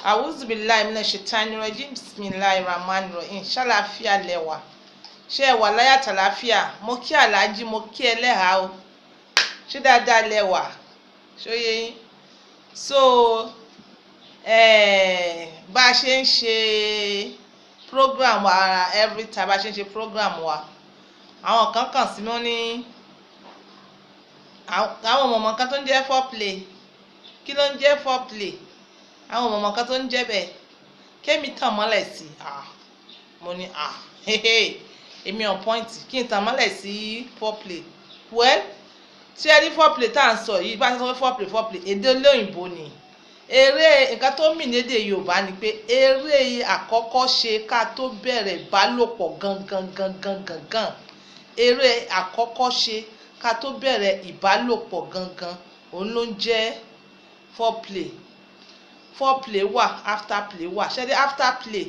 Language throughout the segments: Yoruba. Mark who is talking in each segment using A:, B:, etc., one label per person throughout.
A: Auzubillahi minash-shaitanir-rajim. Bismillahir-rahmanir-rahim. Ṣàlàáfíà lẹ́wà. Ṣé ẹ wà láyà tàlàáfíà? Mo kí Àlájì, mo kí ẹlẹ́hà o. Ṣé dáadáa lẹ́wà? Ṣóyé yín. So bá a ṣe ń ṣe program wa every time bá a ṣe ń ṣe program wa, àwọn kan kàn sí mọ́ ní àwọn ọmọ kan tó ń jẹ́ foreplay. Kí ló ń jẹ́ foreplay? Àwọn ọmọ kan tó ń jẹ́ bẹ́ẹ̀ kémi tàn mọ́lẹ̀ sí mo ní èmi on point kí n tàn mọ́lẹ̀ sí foreplay. Well, tí ẹ rí foreplay tá à ń sọ yìí, bá a ṣe sọ pé foreplay èdè olóyìnbó ni. Eré nǹkan tó mì ní èdè Yorùbá ni pé eré àkọ́kọ́ ṣe ká tó bẹ̀rẹ̀ ìbálòpọ̀ gangan. Eré àkọ́kọ́ ṣe ká tó bẹ̀rẹ̀ ìbálòpọ̀ gangan òun ló ń jẹ́ foreplay. Foreplay wà, after play wà. Ṣé dé after play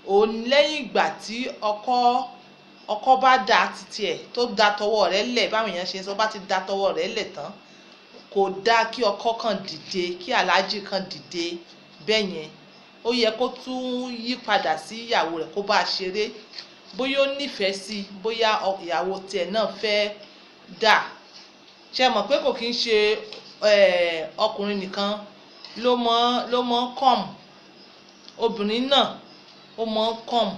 A: òun lẹ́yìn ìgbà tí ọkọ bá dá títí ẹ̀ tó dá tọwọ́ rẹ̀ lẹ̀, báwọn èèyàn ṣe ń sọ, bá ti dá tọwọ́ rẹ̀ lẹ̀ tán, kò dá kí ọkọ kan dìde, kí Àlájì kan dìde bẹ́ẹ̀ yẹn. Ó yẹ kó tún yí padà sí ìyàwó rẹ̀ kó bá ṣeré, bóyá ó nífẹ̀ẹ́ sí, bóyá ìyàwó tiẹ̀ náà fẹ́ dà. Ṣé mọ̀ pé kò kí ń ṣe ọkùnrin nìkan ló mọ̀ come, obìnrin náà ó mọ̀ come.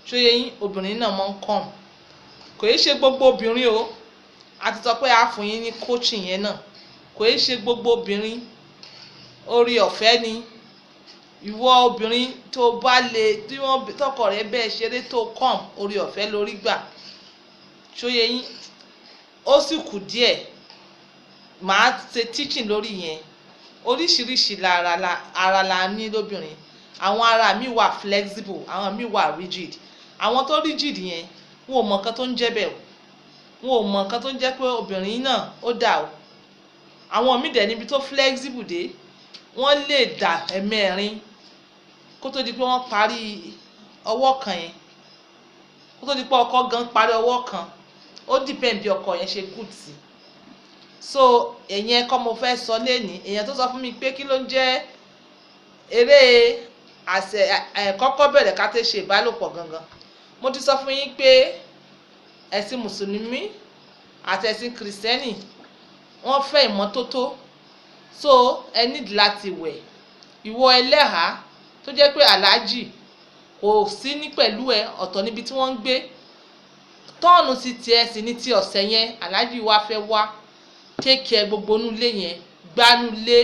A: Ṣóyé yín, obìnrin náà mọ̀ come. Kò yẹ ṣe gbogbo obìnrin o, a ti sọ pé a fún yín ní coaching yẹn náà. Kò yẹ ṣe gbogbo obìnrin, orí ọ̀fẹ́ ni. Ìwọ obìnrin tó bá lè tí wọ́n tọkọ rẹ̀ bẹ́ẹ̀ ṣeré tó come, orí ọ̀fẹ́ lórí gbà. Ṣóyé yín, ó sì kù díẹ̀, màá ṣe teaching lórí yẹn. Oríṣiríṣi ara la ní lóbìnrin. Àwọn ara mi wà flexible, àwọn mi wà rigid. Àwọn tó rigid yẹn wọn ò mọ nǹkan tó ń jẹ́ bẹ́ẹ̀ o, wọn ò mọ nǹkan tó ń jẹ́ pé obìnrin náà ó dà o. Àwọn míì dẹ̀ níbi tó flexible dé, wọ́n lè dà ẹ̀mẹ́rin kó tó di pé wọ́n parí ọwọ́ kan yẹn, kó tó di pé ọkọ gan parí ọwọ́ kan. Ó depend bí ọkọ yẹn ṣe good sí. So ẹ̀yẹn kọ́ mo fẹ́ sọ lénìí. Èèyàn tó sọ fún mi pé kí ló ń jẹ́ eré kọ́kọ́ bẹ̀rẹ̀ ká tó ṣe ìbálòpọ̀ gangan. Mo ti sọ fún yín pé ẹ̀sìn mùsùlùmí àti ẹ̀sìn kìrìsìtẹ́nì wọ́n fẹ́ ìmọ́tótó. So ẹ need láti wẹ̀. Ìwọ ẹlẹ́hà tó jẹ́ pé Àlájì kò sí ní pẹ̀lú ẹ, ọ̀tọ̀ níbi tí wọ́n ń gbé. Tọ́ọ̀nù sí tiẹ̀ sí ní ti ọ̀sẹ̀ yẹn, Àlájì wá fẹ́ wá take care gbogbo inú ilé yẹn, gbánú ilé,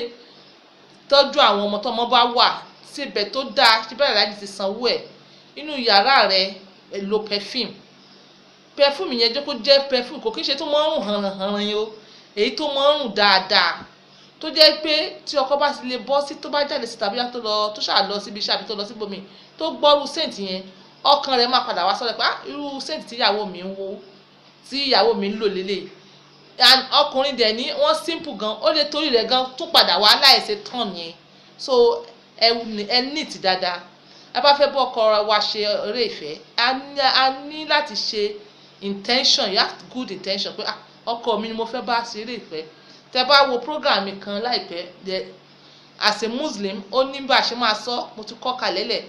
A: tọ́jú àwọn ọmọ tọ́mọ bá wà, síbẹ̀ tó dáa. Ṣé bẹ́ẹ̀ Àlájì ti sanwó ẹ̀? Inú yàrá rẹ̀ lo perfume. Perfume yẹn jẹ́ kó jẹ́ perfume kò kí ń ṣe tó máa ń rùn hànràn yẹn o, èyí tó máa ń rùn dáadáa. Tó jẹ́ pé tí ọkọ bá ti lè bọ́ sí, tó bá jáde síta bóyá tó ṣáà lọ síbi iṣẹ́ àbí tó lọ síbòmí, tó gbọ́rú scent yẹn, ọkàn rẹ̀ máa padà wá sọ́dọ̀ pé irú scent tí ìyàwó mi ń wo, tí ìyàwó mi ń lò lélẹ̀. And ọkùnrin dẹ̀ ní wọ́n simple gan, ó lè torí rẹ̀ gan tún padà wá láìsí tán yẹn. So ẹ neat dáadáa. A bá fẹ́ bọ́ ọkọ wa ṣe eré ìfẹ́, a ní láti ṣe intention. You have good intention pé ọkọ mi ni mo fẹ́ bá ṣe eré ìfẹ́. Tẹ́ bá wo program mi kan láìpẹ́, as a Muslim ó ní bá ṣe máa sọ, mo ti kọ́ kalẹ̀ lẹ̀.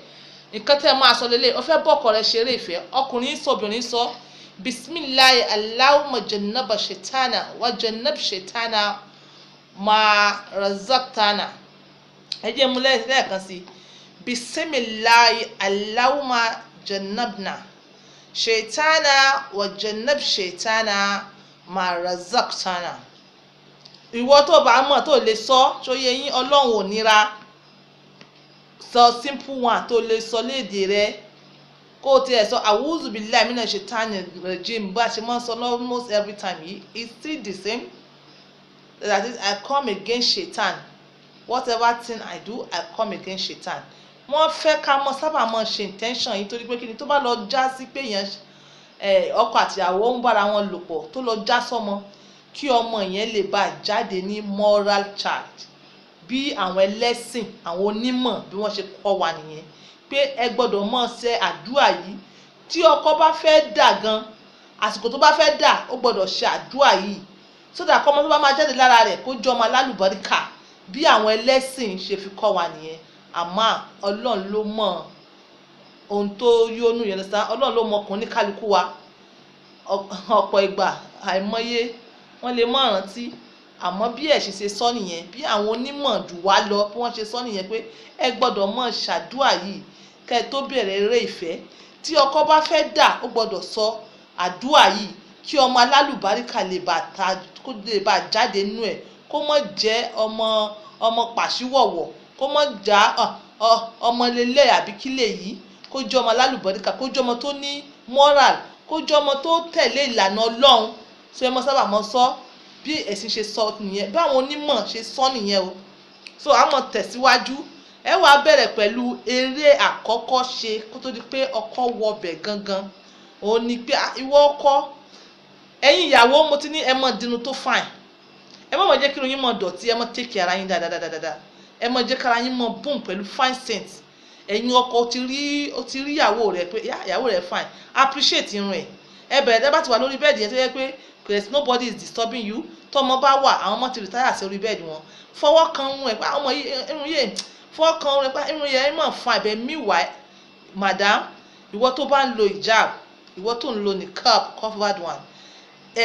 A: Nǹkan tẹ́ máa sọ lélẹ̀, ó fẹ́ bọ́ ọkọ rẹ̀ ṣe eré ìfẹ́. Ọkùnrin sọ, obìnrin sọ, bisimilahi Allahumma jannaba shaitana wa jannab shaitana ma razaqtana. Ẹ jẹ́ mú lẹ́ẹ̀kan sí. Bisimilahi Allahumma jannabna shaitana wa jannab shaitana ma razaqtana. Ìwọ tó bá mọ̀ tó lè sọ, ṣóyé yín, Ọlọ́run ò nira. Sọ simple one tó lè sọ lédè rẹ. Kó o tiẹ̀ sọ Auzubillahi minash-shaitanir-rajim bá ṣe máa ń sọ almost every time yìí, it's still the same. That is, I come against shaitan. Whatever thing I do, I come against shaitan. Wọ́n fẹ́ ká mọ̀ sábà mọ̀ ṣe intention yìí torí pé kí ni tó bá lọ já sí pé èèyàn ọkọ àtìyàwó ń bára wọn lò pọ̀ tó lọ já sọ́mọ, kí ọmọ yẹn lè bá jáde ní moral charge. Bí àwọn ẹlẹ́sìn, àwọn onímọ̀ bí wọ́n ṣe kọ́ wa nìyẹn pé ẹ gbọ́dọ̀ mọ̀ ṣe àdúrà yìí. Tí ọkọ bá fẹ́ dà gan, àsìkò tó bá fẹ́ dà ó gbọ́dọ̀ ṣe àdúrà yìí. So that kọ́mọ tó bá máa jáde lára rẹ̀ kó jọ ọmọ alálùbáríkà bí àwọn ẹlẹ́sìn ṣe fi kọ́ wa nìyẹn. àmọ́ Ọlọ́run ló mọ̀ ohun tó yónú yẹn lọ́sàn Ọlọ́run ló mọ ọkùnrin kálukú wa ọ̀pọ̀ ìgbà àìmọye wọ́n lè mọ̀ rántí àmọ́ bí ẹ̀ ṣe sọ nìyẹn bí àwọn onímọ̀ jù wá lọ bí wọ́n ṣe sọ nìyẹn pé ẹ gbọ́dọ̀ mọ̀ ṣàdúà yìí kẹ́ ẹ tó bẹ̀rẹ̀ eré ìfẹ́ tí ọkọ bá fẹ́ dà ó gbọ́dọ̀ sọ àdúà yìí kí ọmọ alálùbáríkà lè bá jáde nínú ẹ̀ kó mọ̀ jẹ́ ọmọ pàṣíwọ̀wọ̀ kó mọ̀ já ọmọ lélẹ̀ àbí kílẹ̀ yìí kó jẹ́ ọmọ alálùbáríkà kó jẹ́ ọmọ tó ní moral kó jẹ́ ọmọ tó tẹ̀lé ìlànà Ọlọ́run so ẹ mọ sábà mọ sọ bí ẹ̀sìn ṣe sọ nìyẹn bí àwọn onímọ̀ ṣe sọ nìyẹn o so àmọ́ tẹ̀síwájú ẹ wá bẹ̀rẹ̀ pẹ̀lú eré àkọ́kọ́ ṣe kó tó di pé ọkọ wọbẹ̀ gangan òun ni pé ìwọ ọkọ ẹ̀yin ìyàwó mo ti ní ẹ mọ dínú tó fine ẹ mọ̀ jẹ́ kí irun yín mọ̀ dọ̀tí ẹ mọ̀ take ara yín dáadáa ẹ mọ̀ jẹ́ kára yín mọ̀ boom pẹ̀lú fine scent ẹ̀yin ọkọ ó ti rí ìyàwó rẹ pé ìyàwó rẹ fine appreciate irun ẹ̀ ẹ bẹ̀rẹ̀ bá ti wà lórí bẹ́ẹ̀dì yẹn tó yẹ pé because nobody is disturbing you tọmọ bá wà àwọn ọmọ ti retire sí orí bẹ́ẹ̀dì wọn fọwọ́ kan irun ẹ̀ pé àwọn ọmọ irun yẹn fọwọ́ kan irun ẹ̀ pé irun yẹn mọ̀ fine bẹ́ẹ̀ meanwhile madam ìwọ tó bá ń lo hijab ìwọ tó ń lo niqab covered one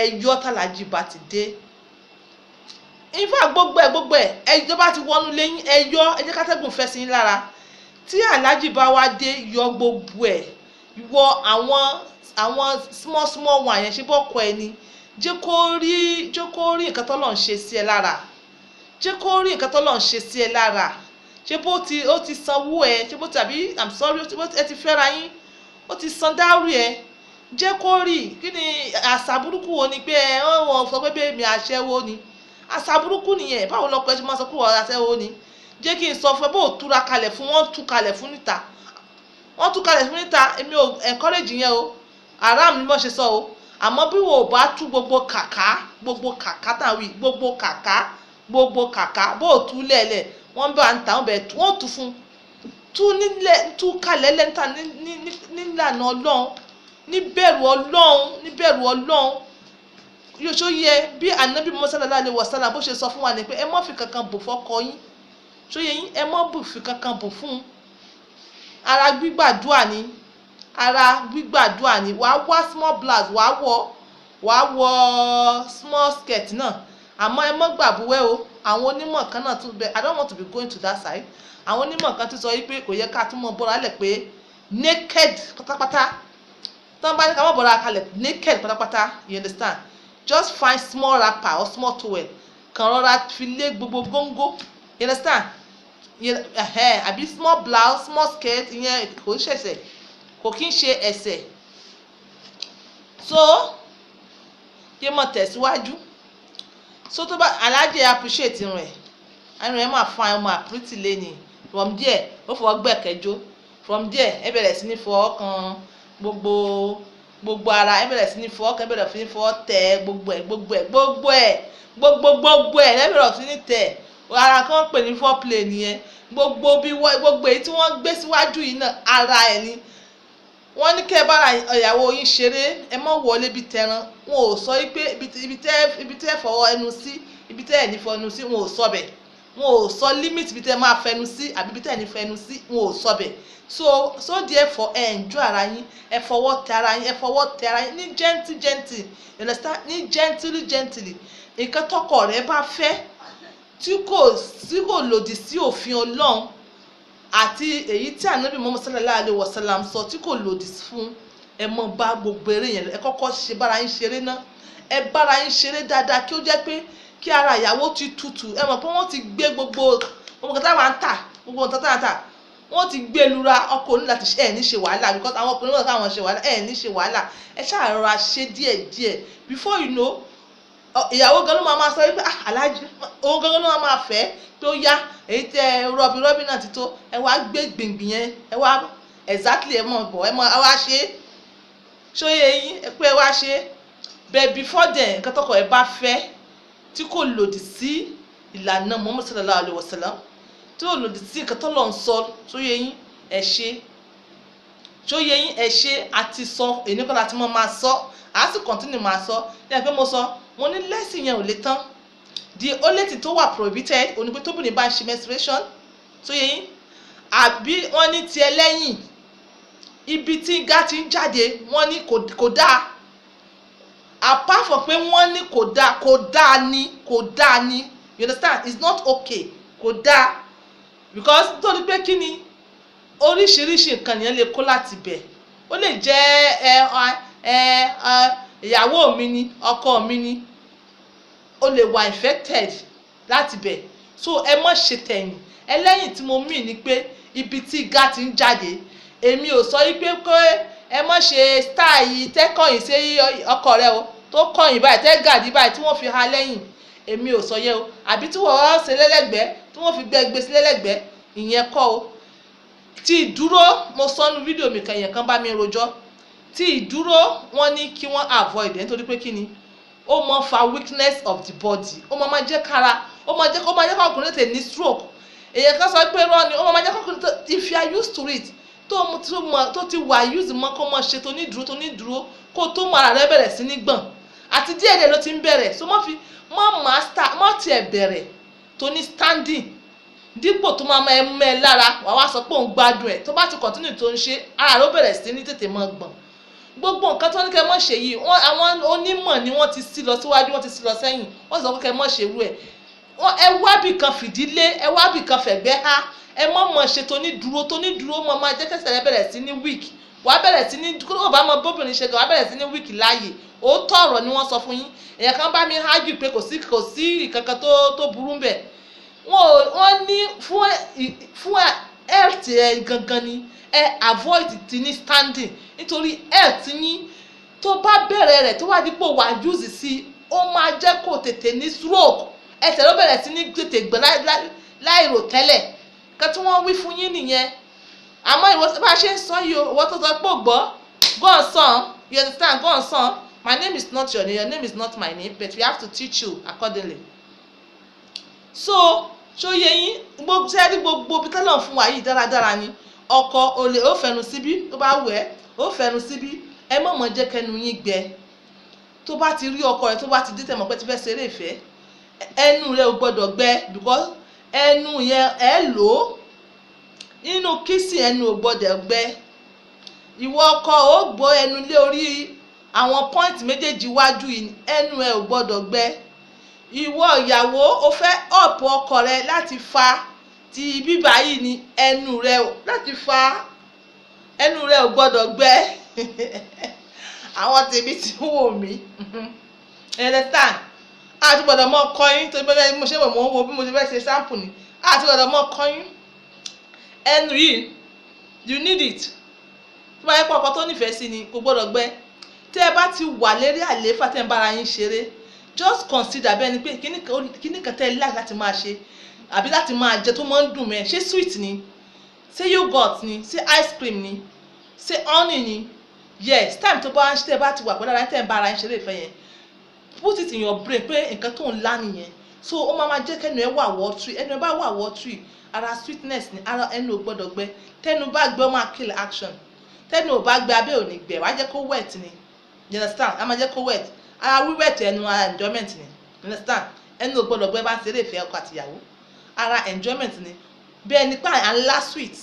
A: ẹyọ tàlàjì bá ti dé in fact gbogbo ẹ ẹjọ bá ti wọnú lẹ́yìn ẹyọ ẹjẹ kátẹ́gùn fẹ́ sí lára tí aláàjì bá wá dé yọ gbogbo ẹ ìwọ àwọn small one yẹn ṣe bọ́kọ ẹni jẹ́ kó rí nǹkan tọ́lọ́run ṣe sí ẹ lára jẹ́ kó rí nǹkan tọ́lọ́run ṣe sí ẹ lára ṣé bó ó ti sanwó ẹ ṣé bó tàbí i'm sorry ẹ ti fẹ́ra yín ó ti san dáúrì ẹ jẹ́ kó rí kí ni àṣà burúkú wo ni pé wọ́n sọ pé bẹ́ẹ̀ mi aṣẹ́wó ni àṣà burúkú nìyẹn báwo lọkọ ẹ ṣe máa sọ pé wọ́n aṣẹ́wó ni jẹ́ kí n sọ fún ẹ bó túra kalẹ̀ fún wọ́n tú kalẹ̀ fún níta èmi ò encourage yẹn o haram ni wọ́n ṣe sọ o àmọ́ bí wo ò bá tú gbogbo kàkà tàwí gbogbo kàkà bó o tú lẹ́lẹ̀ wọ́n bá ń ta wọ́n tú fún tú kalẹ̀ lẹ́ńtà nílànà Ọlọ́run níbẹ̀rù Ọlọ́run yóò ṣó yẹ bí Ànábì Muhammad sallallahu alaihi wasallam bó ṣe sọ fún wa ni pé ẹ má fi kankan bò fọ́kọ yín ṣó yẹ yín ẹ má fi kankan bò fún ara gbígbàdúà ni wàá wá small blouse wàá wọ small skirt náà àmọ́ ẹ mọ́ gbàbúwẹ́ o àwọn onímọ̀ kan náà tún bẹ I don't want to be going to that side àwọn onímọ̀ kan tún sọ wípé kò yẹ ká tún mọ̀ bọ́ra lẹ̀ pé naked pátápátá tán bá ní ká mọ̀ bọ́ra kalẹ̀ naked pátápátá you understand just find small wrapper or small towel kan rọra fi lé gbogbo góńgó you understand àbí small blouse small skirt ìyẹn kò ń ṣẹ̀ṣẹ̀ kò kí ń ṣe ẹ̀ṣẹ̀ so yé mọ̀ tẹ̀síwájú so tó bá alájẹ appreciate irun ẹ̀ máa fún àwọn ọmọ àpírítì lẹ́ni from there ó fọwọ́ gbẹ̀kẹ́jọ́ from there ẹ bẹ̀rẹ̀ sí ní fọwọ́ kan gbogbo ara ẹ bẹ̀rẹ̀ sí ní fọwọ́ kan ẹ bẹ̀rẹ̀ sí ní fọwọ́ tẹ̀ gbogbo ẹ̀ lẹ́bẹ̀rẹ̀ sí ní tẹ̀ ara kan pè ní foreplay nìyẹn gbogbo èyí tí wọ́n gbé síwájú yìí náà ara ẹ̀ ni wọ́n ní kẹ́ ẹ bára ìyàwó yín ṣeré ẹ mọ́ wọlé bí tẹran wọn ò sọ pé ibi tẹ́ fọwọ́ ẹnu sí ibi tẹ́ ẹ̀ ní fọnu sí wọn ò sọ bẹ̀ wọn ò sọ limit ibi tẹ́ máa fẹnu sí àbí ibi tẹ́ ẹ̀ ní fẹnu sí wọn ò sọ bẹ̀ so therefore ẹ enjoy ara yín ẹ fọwọ́ tẹ ara yín ní gentle you understand ní gently nǹkan tọkọ rẹ bá fẹ́ tí kò lòdì sí òfin Ọlọ́run àti èyí tí Ànábì Muhammad sallallahu alaihi wasallam sọ tí kò lòdì fún ẹ mọ bá gbogbo eré yẹn ẹ kọ́kọ́ ṣe bára yín ṣeré náà ẹ bára yín ṣeré dáadáa kí ó jẹ́ pé kí ara ìyàwó ti tutù ẹ mọ̀ pé wọ́n ti gbé gbogbo nǹkan táwọn ń tà gbogbo nǹkan táwọn ń tà wọ́n ti gbé lura ọkọ ní láti ṣe ẹ̀ ní ṣe wàhálà because àwọn ọkùnrin náà káwọn ṣe wàhálà ẹ̀ ní ṣe wàhálà ẹ ṣáà rọra ṣe díẹ̀díẹ̀ before you know ìyàwó gan ló máa sọ wípé aláàjì òun gan ló máa fẹ́ tó yá èyí tẹ rọbì náà ti tó ẹ wá gbé gbìngbìn yẹn ẹ wá exactly ẹ mọ̀ bọ̀ ẹ wá ṣe ṣóyè yín ẹ pé ẹ wá ṣe but before then nǹkan tọkọ ẹ bá fẹ́ tí kò lòdì sí ìlànà Muhammad sallallahu alaihi wasallam tí kò lòdì sí nǹkan tọ́lọ̀ ń sọ ṣóyè yín ẹ ṣe àti sọ èyí kọ́ láti mọ́ máa sọ àá sì continue máa sọ ẹ pé mo sọ mo ní lẹ́sìn yẹn ò lè tán the only thing tó wà prohibited onígbé tóbìnrin bá ń ṣe menstruation tó yẹ yín àbí wọ́n ní tiẹ̀ lẹ́yìn ibi tí igá ti ń jáde wọ́n ní kò dáa. Apart from pé wọ́n ní kò dáa ni you understand, it's not okay, kò dáa because nítorí pé kí ni oríṣiríṣi nǹkan nìyẹn lè kó láti bẹ̀. Ó lè jẹ́ ìyàwó mi ni, ọkọ mi ni, ó lè wà infected láti bẹ̀. So ẹ má ṣe tẹ̀yìn. Ẹlẹ́yìn tí mo mean ni pé ibi tí igá ti ń jáde, èmi ò sọ wípé ẹ má ṣe style yìí tẹ́kọ̀yìn sí ọkọ rẹ o, tó kọ̀yìn báyìí tẹ́ gàdí báyìí tí wọ́n fi ha lẹ́yìn, èmi ò sọ yẹ o. Àbí tí wọ́n wá ṣe lẹ́lẹ́gbẹ́ tí wọ́n fi gbé sí lẹ́lẹ́gbẹ́, ìyẹn kọ́ o. Tí ìdúró, mo sọ nínú fídíò mi kan, èèyàn kan bá mi rojọ́. Tí ìdúró wọ́n ní kí wọ́n avoid ẹ̀ nítorí pé kí ni ó máa fa weakness of the body, ó máa jẹ́ kára, ó máa jẹ́ kọ́kùnrin tè ní stroke. Èèyàn kan sọ pé rọ́ ni ó máa jẹ́ kọ́kùnrin if you are used to it tó ti wà use mọ́ kó mọ́ ṣe tó ní dúró kó tó mọ ara rẹ bẹ̀rẹ̀ sí ní gbọ̀n àti díẹ̀ ló ti ń bẹ̀rẹ̀. So mọ́ tiẹ̀ bẹ̀rẹ̀ tó ní standing dípò tó máa mẹ́ lára wà wá sọ pé òun gbádùn ẹ̀. Tó bá ti continue tó ń ṣe ara rẹ ó bẹ̀rẹ̀ sí ní tètè mọ́ gbọ̀n. Gbogbo nǹkan tó ní kẹ́ mọ́ ṣe yìí àwọn onímọ̀ ni wọ́n ti sí lọ síwájú, wọ́n ti sí lọ sẹ́yìn, wọ́n sọ pé kẹ́ mọ́ ṣe irú ẹ̀. Ẹ wá bì kan fìdílé, ẹ wá bì kan fẹ̀gbẹ́ há, ẹ mọ̀ ṣe tó ní dúró mọ́ máa jẹ́ kẹsẹ̀ rẹ bẹ̀rẹ̀ sí ní weak. Wà á bẹ̀rẹ̀ sí ní kó bá mọ bóbìnrin ṣe gan, wà á bẹ̀rẹ̀ sí ní weak láàyè. Òótọ́ ọ̀rọ̀ ni wọ́n sọ fún yín. Èèyàn kan bá mi argue pé kò sí ìkankan tó burú bẹ̀. Wọ́n ní fún health ẹ gangan ni ẹ avoid ti ní standing nítorí health yín tó bá bẹ̀rẹ̀ rẹ̀ tó wá dípò wà use sí ó máa jẹ́ kó tètè ní stroke. Ẹsẹ̀ ló bẹ̀rẹ̀ sí ní tètè gbọ̀n láìrò tẹ́lẹ̀. Kan tí wọ́n wí fún yín nìyẹn. Àmọ́ ìwọ bá ṣe ń sọ yìí o, ìwọ tó sọ pé ò gbọ́, go on son, you understand, go on son. My name is not your name is not my name, but we have to teach you accordingly. So ṣó yẹ yín gbogbo bí tẹ́lọ̀ fún wa yìí dáradára ni. Ọkọ olè ó fẹnu síbí tó bá wù ẹ́, ó fẹnu síbí, ẹ mọ̀ jẹ́ kẹnu yín gbẹ. Tó bá ti rí ọkọ rẹ tó bá ti dé tẹ̀mọ̀ pé ti fẹ́ ṣeré ìfẹ́, ẹnu rẹ ò gbọdọ̀ gbẹ because ẹnu yẹn ẹ lò ó nínú kìsì, ẹnu ò gbọdọ̀ gbẹ. Ìwọ ọkọ ó gbọ́ ẹnu lé orí àwọn point méjèèjì wájú yìí, ẹnu ẹ ò gbọdọ̀ gbẹ. Ìwọ ìyàwó ó fẹ́ up ọkọ rẹ láti fa ti bíbá yìí ni ẹnu rẹ láti fa, ẹnu rẹ ò gbọdọ̀ gbẹ. Àwọn tèmi ti wò mí understand. Àti gbọdọ̀ mọ kọyín tó bẹ́ẹ̀ mo ṣe mọ̀ mọ́ wo bí mo ṣe fẹ́ ṣe sample ni. Àti gbọdọ̀ mọ kọyín ẹnu yìí you need it. Tó bá yẹ pé ọkọ tó nífẹ̀ẹ́ sí ni kò gbọdọ̀ gbẹ. Tí ẹ bá ti wà lérí àlééfà tẹ́ ń bára yín ṣeré, just consider bẹ́ẹ̀ ni pé kíní kan tẹ́ ẹ láì láti máa ṣe àbí láti máa jẹ tó máa ń dùn mẹ́. Ṣé sweet ni, ṣé yogurt ni, ṣé ice cream ni, ṣé honey ni. Yes, time tó bá ń ṣe tẹ́ bá ti wà pẹ̀lú ara tẹ́ ń bára yín ṣeré ìfẹ́ yẹn, put it in your brain pé nǹkan tó ń lá nìyẹn. So ó máa jẹ́ kẹ́nu ẹ wà watery. Ẹnu ẹ bá wà watery, ara sweetness ni, ara ẹnu ò gbọdọ̀ gbẹ. Tẹ́nu bá gbẹ ó máa kill action. Tẹ́nu ò bá gbẹ abẹ́ ò ní gbẹ, wàá jẹ́ kó wet ni. You understand? A máa jẹ́ kó wet. Ara wíwẹ̀tì ẹnu ara enjoyment ni. You understand? Ẹnu ò gbọdọ̀ gbẹ bá ń ṣeré ìfẹ́ ọkọ àtìyàwó. Ara enjoyment ni. Bí ẹni pé à ń lá sweet.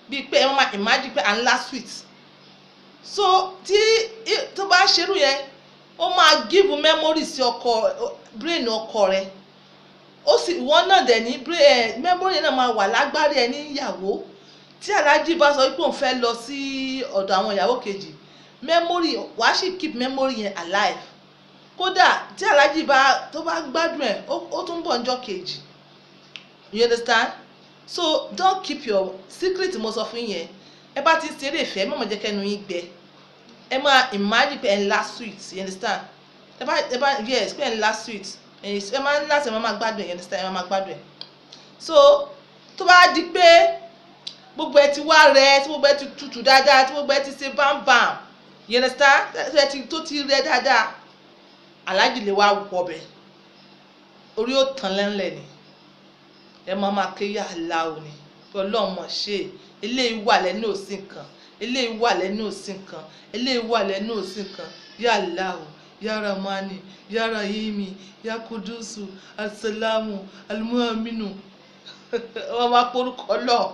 A: Bí pé ẹ máa imagine pé à ń lá sweet. So tó bá ṣerú yẹn, ó máa give memory sí brain ọkọ rẹ. Ó sì wọ́n náà dẹ̀ ní memory náà máa wà lágbárí ẹ níyàwó. Tí aláàjì bá sọ pé òun fẹ́ lọ sí ọ̀dọ̀ àwọn ìyàwó kejì, memory wàá sì keep memory yẹn alive. Kódà tí aláàjì tó bá gbádùn ẹ̀ ó tún bọ̀ ọjọ́ kejì. You understand? So don't keep your secret mo sọ fún yẹn. Ẹ bá ti ṣeré ìfẹ́ mọ̀ jẹ́ kẹ́nu yín gbẹ. Ẹ máa imagine pé ẹ ń lá sweet. You understand? Ẹ bá yes pé ẹ ń lá sweet. Ẹ máa ń lá sẹ̀ máa gbádùn ẹ̀. You understand? Ẹ máa gbádùn ẹ̀. So tó bá di pé gbogbo ẹ ti wá rẹ, tí gbogbo ẹ ti tutù dáadáa, tí gbogbo ẹ ti ṣe bámbàm. You understand? Tó ti rẹ dáadáa, aláàjì lè wá wọbẹ̀. Orí ó tàn lẹ́nlẹ̀ ni. Ẹ máa ké yà láò ni. Ọlọ́run mọ̀ ṣe eléyìí wà lẹ́nu òsì nǹkan, eléyìí wà lẹ́nu òsì nǹkan, eléyìí wà lẹ́nu òsì nǹkan. Yà láò, yà Ramani, yà Rahimi, yà Kudusu, Assalamu, Almuaminu. Wọ́n máa porúkọ lọ.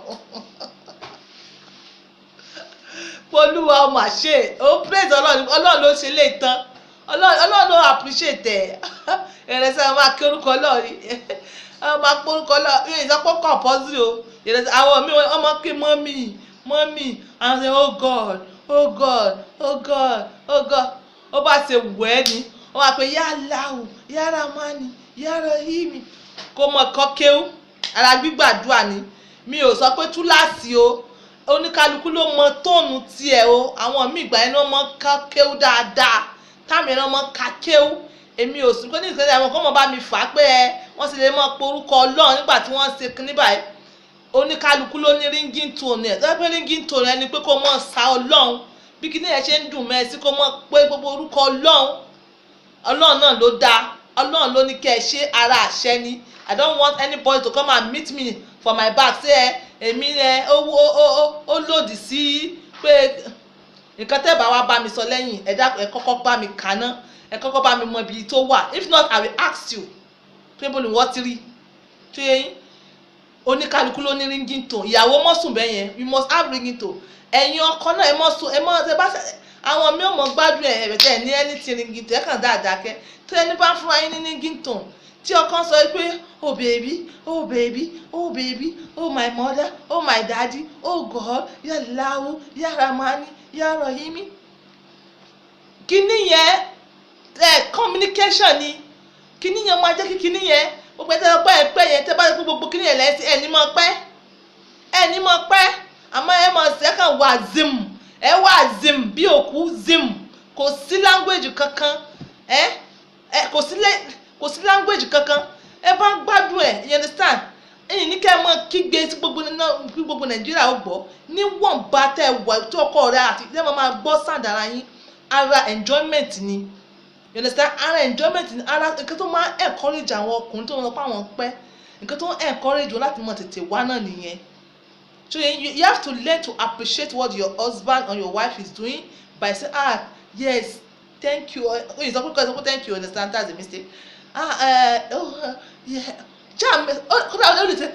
A: Olúwa ó mà ṣe ó praise Ọlọ́run ló ṣe lè tán Ọlọ́run ló appreciate ẹ̀ ìrẹsẹ̀ máa kí orúkọ Ọlọ́run máa pé orúkọ Ọlọ́run yóò sọ pé compulsory o ìrẹsẹ̀ àwọn mi ọmọ kí mọ́mì and say oh God oh God oh God oh God ó bá ṣe wù ẹ́ ni ó wá pé yálàú yàrá mání yàrá hímì kó mọ̀ kọ́ kéwú ara gbígbàdúrà ni mi ò sọ pé túláàsì o oníkálukú ló mọ tóònù tiẹ̀ o àwọn míì ìgbà yẹn ló mọ ká kéwú dáadáa táàmì ẹ̀rọ mọ ká kéwú èmi ò sùn pé ní ìṣẹ̀lẹ̀ àwọn kan mọ̀ bá mi fà á pé wọ́n sì lè mọ porúkọ Ọlọ́run nígbà tí wọ́n ṣe kíní báyìí oníkálukú ló ní ringing tone ẹ̀ tó pé ringing tone ẹni pé kó mọ̀ sá Ọlọ́run bí kíní ẹ̀ ṣe ń dùn mẹ́sí kó mọ̀ pé gbogbo orúkọ Ọlọ́run náà ló dáa Ọlọ́run ló ní kẹ́ ẹ ṣe ara àṣẹ ni I don't want anybody to come and meet me for my back say èmi ó lòdì sí pé nǹkan tẹ́ bá wá bá mi sọ lẹ́yìn ẹ kọ́kọ́ bá mi kàná ẹ kọ́kọ́ bá mi mọ ibi tó wà if not I will ask you pé bó ni wọ́n ti rí tó yẹ yín oníkálukú ló ní ringing tone ìyàwó mọ́sùn bẹ́ẹ̀ yẹn we must have ringing tone ẹ̀yin ọkọ náà ẹ bá àwọn mi ò mọ̀ gbádùn ẹ̀ tẹ̀ ní ẹni tí ringing tone ẹ̀ kàn dáadáa kẹ́ tó ẹni bá ń fún ayé ní ringing tone tí ọkàn sọ pé oh baby oh baby oh baby oh my mother oh my daddy oh God yàláwó yàrá-mání yàrá-hímí kíní yẹn communication ni kíní yẹn máa jẹ́ kí kíní yẹn gbogbo ẹ̀ tẹ́ ẹ pẹ́ yẹn tẹ́ bá yẹ gbogbo kíní yẹn lẹ́sìn ẹ̀ ní mọ̀ pẹ́ àmọ́ ẹ mọ̀ sí ẹ kàn wá zim bí òkú zim kò sí language kankan kò sí language kankan ẹ bá ń gbádùn ẹ you understand ẹ̀yin ní kẹ́ ẹ mọ̀ kígbe tí gbogbo Nàìjíríà ó gbọ́ níwọ̀nba tẹ́ ẹ wà tó ọkọ rẹ àti ẹ máa gbọ́ sàdára yín ara enjoyment ni you understand ara enjoyment ni ara nǹkan tó máa encourage àwọn ọkùnrin tó ń lọ pa àwọn pẹ́ nǹkan tó ń encourage wọn láti mọ̀ tètè wá náà nìyẹn so you have to learn to appreciate what your husband or your wife is doing by saying yes thank you you sọ pé thank you understand that's a mistake yeah jam only say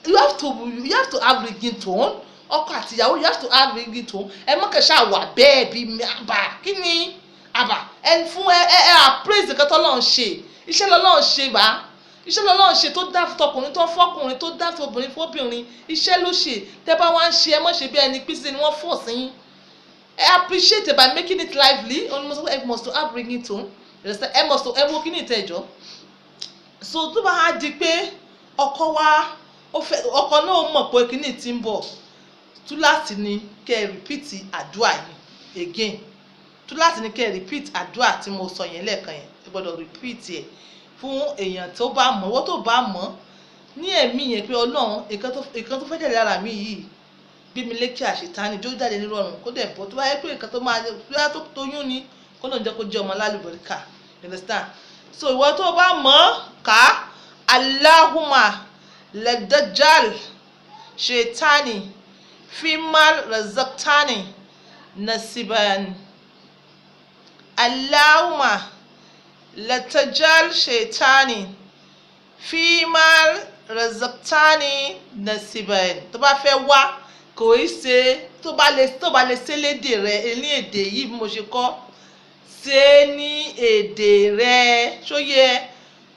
A: you have to have ringing tone ọkọ àti ìyàwó you have to have ringing tone ẹ mọ̀ kẹ́ ṣáà wà bẹ́ẹ̀ bí àbá kí ni àbá ẹ fún ẹ appraise nǹkan tó lọ́n ṣe iṣẹ́ lọ́n ṣe bá iṣẹ́ lọ́n ṣe tó dá tọkùnrin tó fọkùnrin tó dá obìnrin fóbìnrin iṣẹ́ ló ṣe tẹ́ bá wá ń ṣe ẹ mọ̀ ṣe bí ẹni pín ni wọ́n fọ̀ sí yín appreciate it by making it lively ẹ must to have ringing tone ẹ must to ẹ wo kí ni ìtẹ́jọ́ so tó bá á di pé ọkọ náà mọ̀ pé kí ni ti ń bọ̀ túláàsì ni kẹ́ ẹ repeat àdúrà yìí again túláàsì ni kẹ́ ẹ repeat àdúrà tí mo sọ yẹn lẹ́ẹ̀kan yẹn ẹ gbọ́dọ̀ repeat ẹ̀ fún èèyàn tó bá mọ̀ owó tó bá mọ̀ ní ẹ̀mí yẹn pé Ọlọ́run nǹkan tó fẹ́ jáde lára mi yìí bí mi lékè àṣetánì jó jáde nírọ̀rùn kó dẹ̀ bọ́ tó bá yẹ pé nǹkan tó máa yá tó tóyún ni kó lóun jẹ́ kó jẹ́ ọmọ alálùbọ̀ríkà you understand so ìwọ tó bá mọ̀ ká Allahumma ladajal shaitani fimal razaqtani nasiban Allahumma latajal shaitani fimal razaqtani nasiban tó bá fẹ́ wá kò í ṣe tó bá lè ṣe lédè rẹ ní èdè yìí bí mo ṣe kọ́ ṣe ní èdè rẹ ṣóyẹ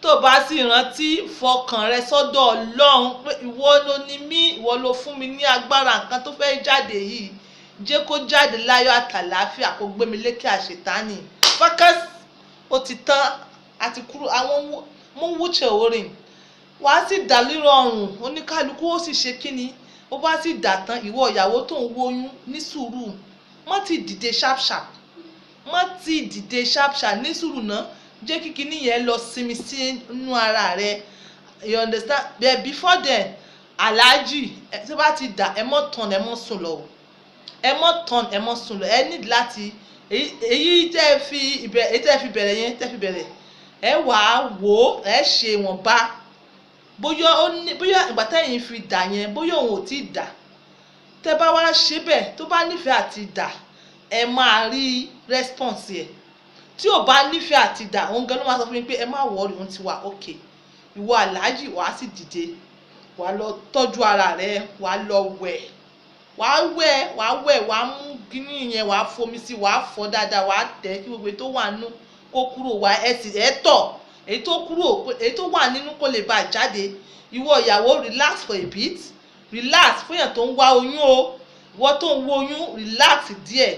A: tó bá sì rántí fọkàn rẹ sọ́dọ̀ Ọlọ́run pé ìwọ ló ní mí ìwọ ló fún mi ní agbára nǹkan tó fẹ́ jáde yìí jẹ́ kó jáde láyọ̀ àtàlàáfíà kó gbé mi lékè àṣetánì focus ó ti tán àti kúrò àwọn mú wúchẹ orin wàá sì dà lírọ̀rùn oníkálukú ó sì ṣe kíni ó bá sì dà tán ìwọ ìyàwó tó ń wóyún ní sùúrù má ti dìde sharp ní sùúrù náà jẹ́ kí kíní yẹn lọ sinmi sí inú ara rẹ you understand but before then aláàjì tí bá ti dà ẹ mọ́ tán ẹ mọ́ sùn lọ ẹ need láti èyí tẹ́ fi bẹ̀rẹ̀ yẹn tẹ́ fi bẹ̀rẹ̀ ẹ wàá wò ó ẹ ṣe wọ̀nba bóyá ìgbà tẹ́yìn fi dà yẹn bóyá òun ò tí ì dà tẹ́ bá wá ṣe bẹ́ẹ̀ tó bá nífẹ̀ẹ́ àti dà ẹ máa rí response yẹ tí ò bá nífẹ̀ẹ́ àti dà òun gan ló máa sọ fún mi pé ẹ má wọrí òun ti wà okay ìwọ aláàjì wàá sì dìde wàá lọ tọ́jú ara rẹ wàá lọ wẹ̀ wàá wàá mú kíní yẹn wàá fomi sí wàá fọ dáadáa wàá tẹ̀ kí gbogbo tó wà nínú kó kúrò wá ẹ tọ̀ èyí tó wà nínú kó lè bá jáde. Ìwọ ìyàwó relax for a bit, relax fún èèyàn tó ń wá oyún o, ìwọ tó ń wo oyún relax díẹ̀,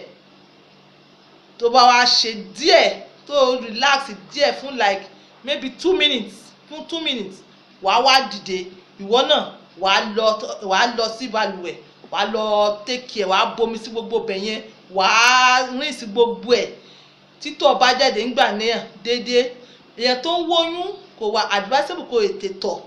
A: tó bá wá ṣe díẹ̀ tó relax díẹ̀ fún like maybe 2 minutes, fún 2 minutes wàá wá dìde, ìwọ náà wàá lọ sí balùwẹ̀, wàá lọ take care, wàá bomi sí gbogbo bẹ̀ yẹn, wàá rìn sí gbogbo ẹ̀ títọ̀ bá jáde ńgbà náà déédéé. Èèyàn tó ń wóyún kò wá advisable kò ètè tọ̀,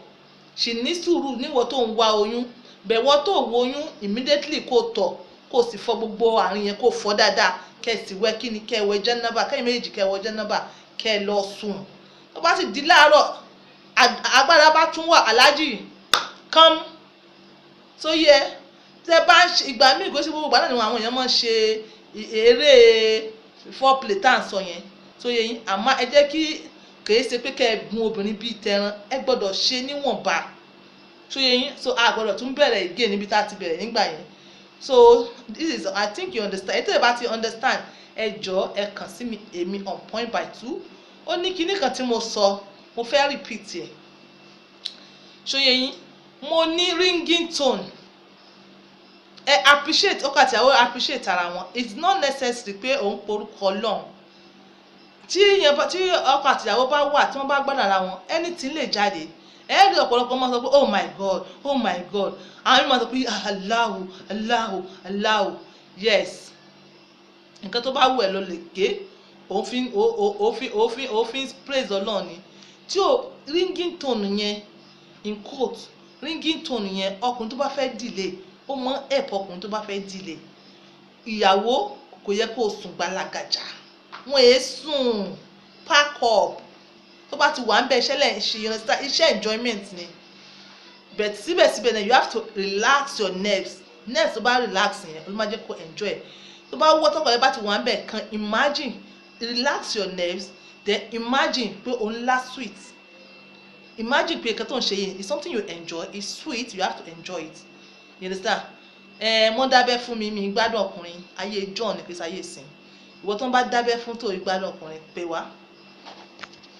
A: ṣì ní sùúrù níwọ tó ń wá oyún, bẹ̀wọ̀ tó wóyún immediately kò tọ̀ kò sì fọ gbogbo àárín yẹn kò fọ dáadáa, kẹsì wẹ kíni kẹwẹ jẹnaba, kẹyìn méjì kẹwẹ jẹnaba kẹ lọ sùn. Tó bá sì di láàárọ̀ agbára bá tún wà aláàjì kán tó yẹ tẹ bá ń ṣe ìgbà míì kò sí gbogbo ìgbà náà ni àwọn èèyàn máa ń ṣe eré foreplay tá à ń sọ yẹn tó yẹ yín, àmọ́ ẹ jẹ́ kí kìí ṣe pé kẹ́ ẹ gun obìnrin bíi tẹran, ẹ gbọ́dọ̀ ṣe níwọ̀nba tó yẹ yín. So a gbọ́dọ̀ tún bẹ̀rẹ̀ again níbi tá a ti bẹ̀rẹ̀ nígbà yẹn. So this is, I think you understand. Ètò ìbá ti understand ẹ jọ̀ọ́ ẹ kàn sí mi èmi on point by 2. Ó ní kinní kan tí mo sọ mo fẹ́ repeat ẹ̀ ṣó yẹ yín. Mo ní ringing tone, ẹ appreciate ọkọ àti ìyàwó appreciate ara wọn. It's not necessary pé òun porúkọ Ọlọ́run tí ọkọ àti ìyàwó bá wà tí wọ́n bá gbọ́dọ̀ ara wọn anything lè jáde. Ẹ rí ọ̀pọ̀lọpọ̀ máa sọ pé oh my god, oh my god, àwọn máa sọ pé Allahu Allahu Allahu. Yes, nǹkan tó bá wù ẹ́ ló lè ké, òfin praise Ọlọ́run ni. Tí o ringing tone yẹn in quote, ringing tone yẹn ọkùnrin tó bá fẹ́ delay ó mọ help ọkùnrin tó bá fẹ́ delay. Ìyàwó kò yẹ kó sùn gbalagadà, wọn èé sùn pack up. Tó bá ti wà ń bẹ iṣẹ́ enjoyment ni, but síbẹ̀síbẹ̀ náà you have to relax your nerves tó bá relax yẹn ló máa jẹ́ kó enjoy. Tó bá wọ́ tọkọ rẹ bá ti wà ń bẹ kan imagine, relax your nerves, then imagine pé òun lá sweet, imagine pé nǹkan tó ń ṣe yìí is something you enjoy, it's sweet, you have to enjoy it, you understand. Wọ́n dábẹ́ fún mi gbádùn ọkùnrin ayé john ní pèsè ayé ìsìn. Ìwọ tó ń bá dábẹ́ fún tó ìgbádùn ọkùnrin pé wá.